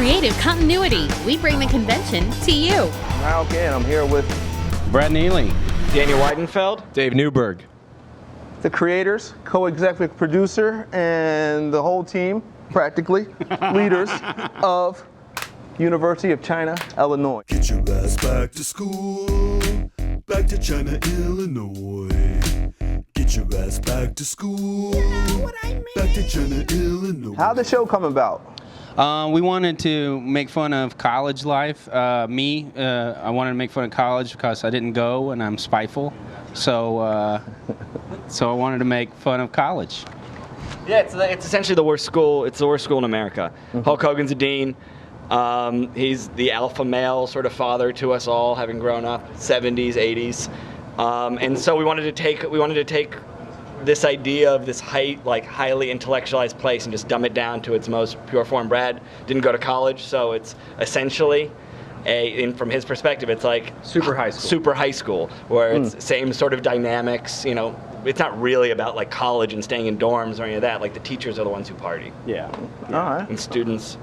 creative continuity. We bring the convention to you. Now again, I'm here with Brad Neely, Daniel Weidenfeld, Dave Newberg, the creators, co-executive producer, and the whole team, practically, leaders of University of China, Illinois. Get your ass back to school, back to China, Illinois. Get your ass back to school, back to China, Illinois. How'd the show come about? We wanted to make fun of college life. I wanted to make fun of college because I didn't go and I'm spiteful. So I wanted to make fun of college. Yeah, it's essentially the worst school. It's the worst school in America. Hulk Hogan's a dean. He's the alpha male sort of father to us all, having grown up 70s, 80s, and so we wanted to take this idea of this highly intellectualized place and just dumb it down to its most pure form. Brad didn't go to college, so it's essentially from his perspective, it's like Super high school, where it's same sort of dynamics. You know, it's not really about like college and staying in dorms or any of that. Like the teachers are the ones who party. Yeah. All right. And students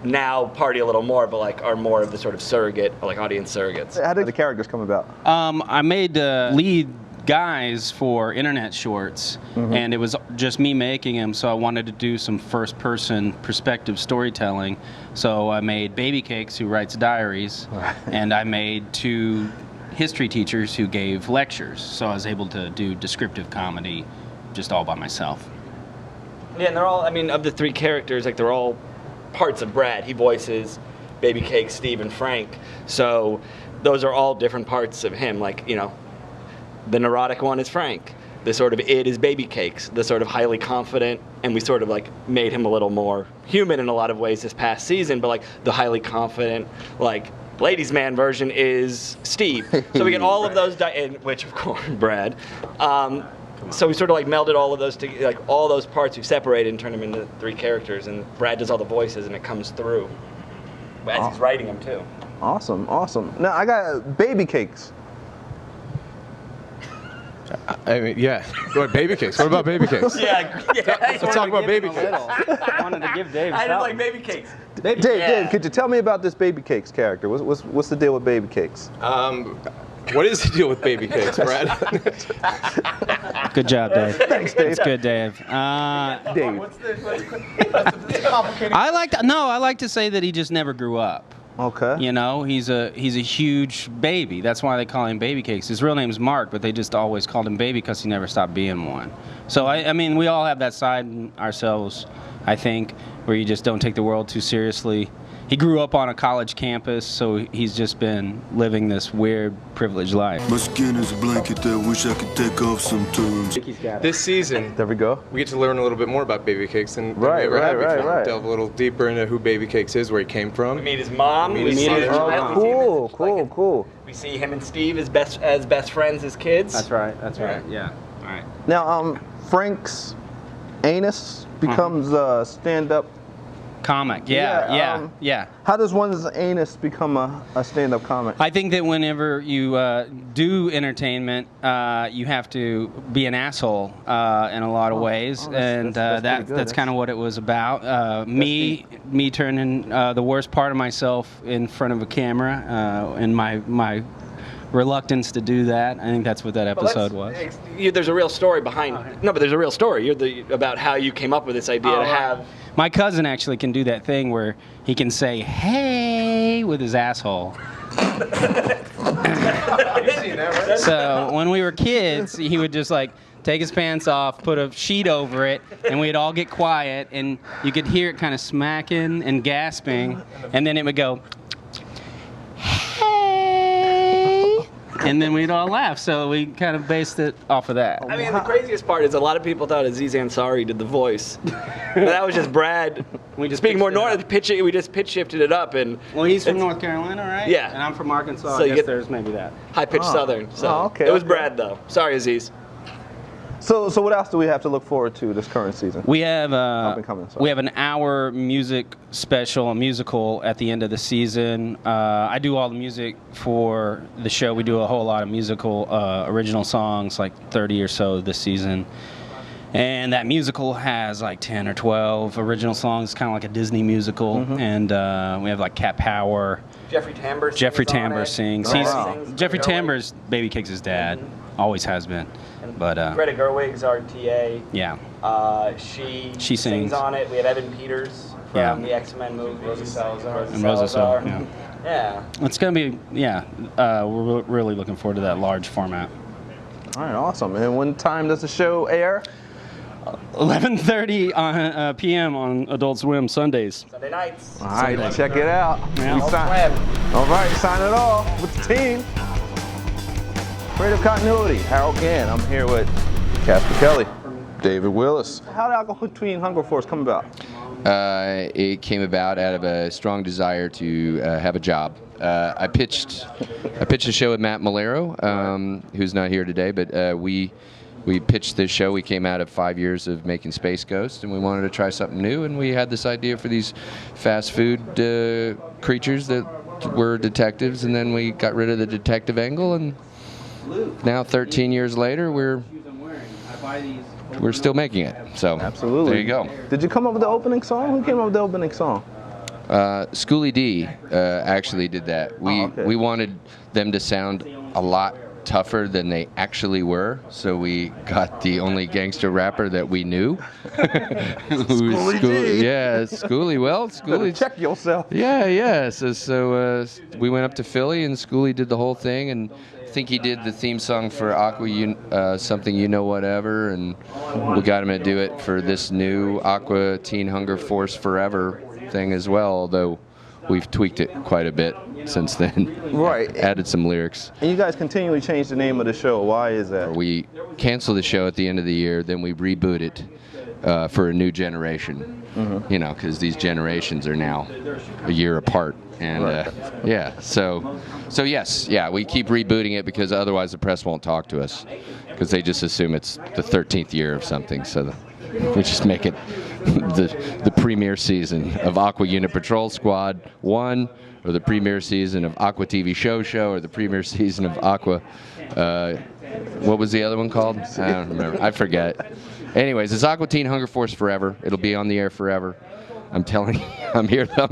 now party a little more, but like are more of the sort of surrogate, like audience surrogates. How did the characters come about? I made lead guys for internet shorts, and it was just me making them, so I wanted to do some first-person perspective storytelling. So I made Baby Cakes, who writes diaries, and I made 2 history teachers who gave lectures. So I was able to do descriptive comedy just all by myself. Yeah, and they're all, I mean, of the 3 characters, like they're all parts of Brad. He voices Baby Cakes, Steve, and Frank. So those are all different parts of him. Like, you know, the neurotic one is Frank. The sort of id is Baby Cakes. The sort of highly confident, and we sort of like made him a little more human in a lot of ways this past season, but like the highly confident, like ladies' man version is Steve. So we get all of those, which of course, Brad. So we sort of like melded all of those together, like all those parts we separated and turned them into 3 characters, and Brad does all the voices and it comes through as he's writing them too. Awesome, awesome. Now I got Baby Cakes. I mean, yeah. What, Baby Cakes? What about Baby Cakes? Yeah. Let's talk about Baby Cakes. I wanted to give Dave I just like Baby Cakes. Dave, could you tell me about this Baby Cakes character? What's the deal with Baby Cakes? What is the deal with Baby Cakes, Brad? Good job, Dave. Thanks, Dave. It's good, Dave. Dave. I like to say that he just never grew up. Okay. You know, he's a huge baby. That's why they call him Baby Cakes. His real name's Mark, but they just always called him Baby because he never stopped being one. So I mean, we all have that side in ourselves, I think, where you just don't take the world too seriously. He grew up on a college campus, so he's just been living this weird, privileged life. My skin is a blanket that wish I could take off sometimes. This season, There we go. we get to learn a little bit more about Baby Cakes than we Right, ever have right, before. right. Delve a little deeper into who Baby Cakes is, where he came from. We meet his mom. We meet his child. Oh, We see him as, cool. We see him and Steve as best friends as kids. That's right. Yeah. All right. Now, Frank's anus becomes a stand-up. Comic. Yeah. How does one's anus become a stand-up comic? I think that whenever you do entertainment, you have to be an asshole in a lot of ways, and that's pretty good. that's kind of what it was about. Me turning the worst part of myself in front of a camera, and my reluctance to do that. I think that's what that episode was. There's a real story behind. No, but there's a real story. About how you came up with this idea to have. My cousin actually can do that thing where he can say "hey" with his asshole. So when we were kids, he would just like take his pants off, put a sheet over it, and we'd all get quiet, and you could hear it kind of smacking and gasping, and then it would go, "hey," and then we'd all laugh. So we kind of based it off of that. I mean, the craziest part is a lot of people thought Aziz Ansari did the voice, but that was just Brad. We just speaking more pitched it north, we just pitch shifted it up and. Well, he's from North Carolina, right? Yeah. And I'm from Arkansas. So I you guess get- there's maybe that. High-pitched Southern. So okay, it was okay. Brad though. Sorry, Aziz. So what else do we have to look forward to this current season? We have Up and coming, sorry. we have an hour music special, a musical at the end of the season. I do all the music for the show. We do a whole lot of musical original songs, like 30 or so this season. And that musical has like 10 or 12 original songs, kind of like a Disney musical. And we have like Cat Power. Jeffrey Tambor sings. Sings. Oh, wow. Jeffrey Tambor's Baby Cakes' dad. Always has been. But Greta Gerwig's our TA. yeah. She sings on it. We have Evan Peters from the X-Men movie. Rosa Salazar. And Rosa Salazar. Yeah. It's going to be, we're really looking forward to that large format. All right, awesome. And when time does the show air? 11:30 p.m. on Adult Swim Sundays. Sunday nights. All right, check it out. Yeah. We all right, sign it off with the team. Creative continuity, Harold Gann. I'm here with Casper Kelly, David Willis. How did Aqua Teen Hunger Force come about? It came about out of a strong desire to have a job. I pitched a show with Matt Malero, who's not here today, but we pitched this show. We came out of 5 years of making Space Ghost, and we wanted to try something new, and we had this idea for these fast food creatures that were detectives, and then we got rid of the detective angle, and now 13 years later, we're still making it. So Absolutely. there you go. Did you come up with the opening song? Who came up with the opening song? Schoolie D actually did that. We wanted them to sound a lot tougher than they actually were, so we got the only gangster rapper that we knew. Schoolie D. Yeah, Schoolie. Well, Schoolie. Check yourself. Yeah. So we went up to Philly, and Schoolie did the whole thing, and I think he did the theme song for Aqua, something you know whatever, and we got him to do it for this new Aqua Teen Hunger Force Forever thing as well, although we've tweaked it quite a bit since then. Right. Added some lyrics. And you guys continually change the name of the show. Why is that? We cancel the show at the end of the year, then we reboot it for a new generation. You know, because these generations are now a year apart. And so yes, we keep rebooting it because otherwise the press won't talk to us because they just assume it's the 13th year of something. So we just make it the premiere season of Aqua Unit Patrol Squad 1, or the premiere season of Aqua TV Show, or the premiere season of Aqua. What was the other one called? I don't remember. I forget. Anyways, it's Aqua Teen Hunger Force Forever. It'll be on the air forever. I'm telling you, I'm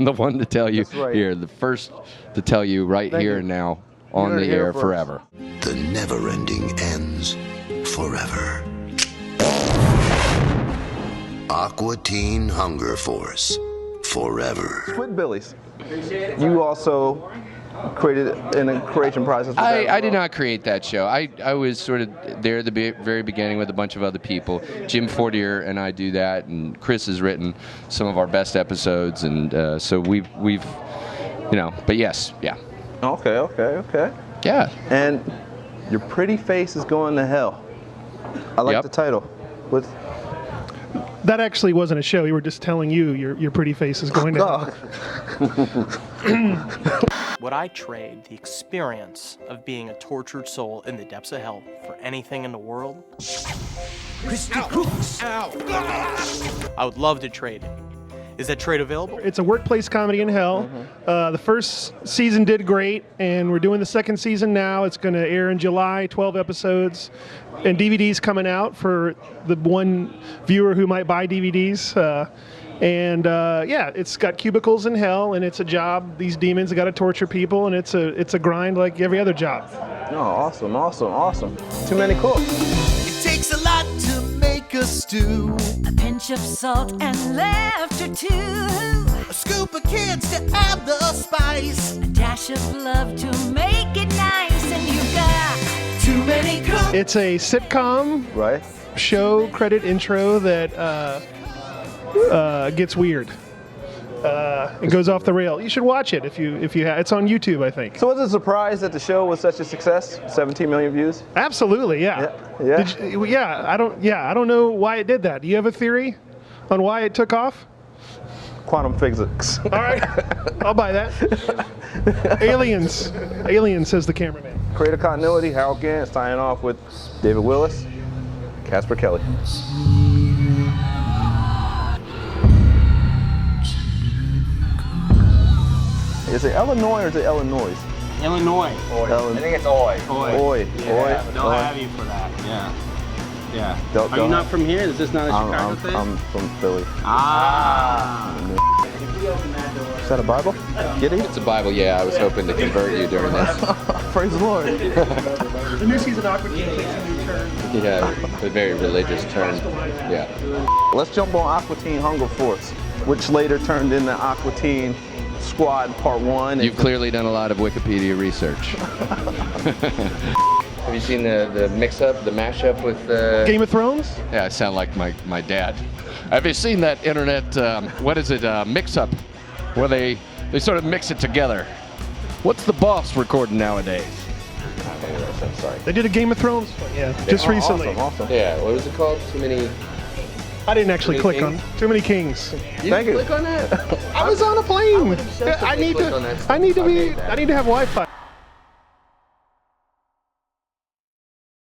the one to tell you here, the first to tell you right here and now on the air forever. The never-ending ends forever. Aqua Teen Hunger Force Forever. Squidbillies. You also created in the creation process. I did not create that show. I was sort of there at the very beginning with a bunch of other people. Jim Fortier and I do that, and Chris has written some of our best episodes, and so we've but yes, yeah. Okay. Yeah. And your pretty face is going to hell. I like the title. With that actually wasn't a show. We were just telling you your pretty face is going to hell. Would I trade the experience of being a tortured soul in the depths of hell for anything in the world? I would love to trade it. Is that trade available? It's a workplace comedy in hell. The first season did great, and we're doing the second season now. It's going to air in July, 12 episodes, and DVDs coming out for the one viewer who might buy DVDs. It's got cubicles in hell, and it's a job. These demons have got to torture people, and it's a grind like every other job. Oh, awesome. Too many cooks. It takes a lot to make a stew. A pinch of salt and laughter too. A scoop of kids to add the spice. A dash of love to make it nice. And you've got too many cooks. It's a sitcom show credit intro that gets weird. It goes off the rail. You should watch it if you it's on YouTube, I think. So was it a surprise that the show was such a success? 17 million views? Absolutely, yeah. I don't know why it did that. Do you have a theory on why it took off? Quantum physics. All right, I'll buy that. Aliens, says the cameraman. Creative continuity, Harold Gann signing off with David Willis, Casper Kelly. Is it Illinois or is it Illinois? Illinois. I think it's Oi. Oi. Yeah, they'll have you for that. Yeah. Yeah. Go Are you not ahead. from here? Is this not a Chicago thing? I'm from Philly. Ah. Is that a Bible? Giddy? It's a Bible, yeah. I was hoping to convert you during this. Praise the Lord. The new season Aqua takes a new turn. Yeah, a very religious turn. Yeah. Let's jump on Aqua Teen Hunger Force, which later turned into Aqua Teen Squad Part 1. You've clearly done a lot of Wikipedia research. Have you seen the mix-up, the mashup with... Game of Thrones? Yeah, I sound like my dad. Have you seen that internet, what is it, mix-up, where they sort of mix it together? What's the boss recording nowadays? I'm sorry. They did a Game of Thrones, just recently. Awesome. Yeah, what was it called? Too many... I didn't actually Too many click on kings? Too Many Kings. Thank you. Click on that. I was on a plane. I I need to have Wi-Fi.